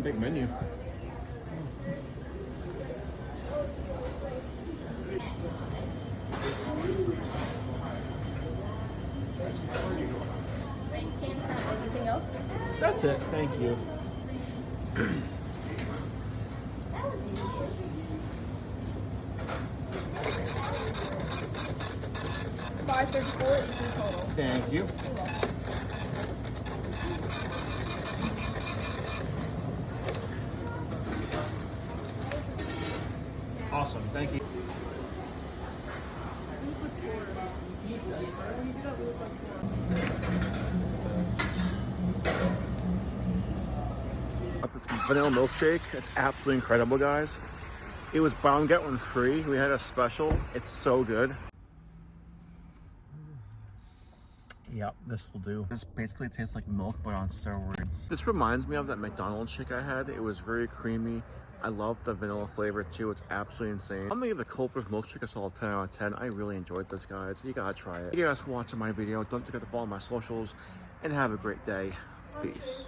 Big menu. Anything else? That's it. Thank you. $5.34 is the total. Thank you. Awesome. Thank you. Got this vanilla milkshake. It's absolutely incredible, guys. It was buy one get one free. We had a special. It's so good. Yep, this will do. This basically tastes like milk, but on steroids. This reminds me of that McDonald's shake I had. It was very creamy. I love the vanilla flavor too. It's absolutely insane. I'm gonna give the Culver's milkshake a solid 10 out of 10. I really enjoyed this, guys. You gotta try it. Thank you guys for watching my video. Don't forget to follow my socials and have a great day. Peace.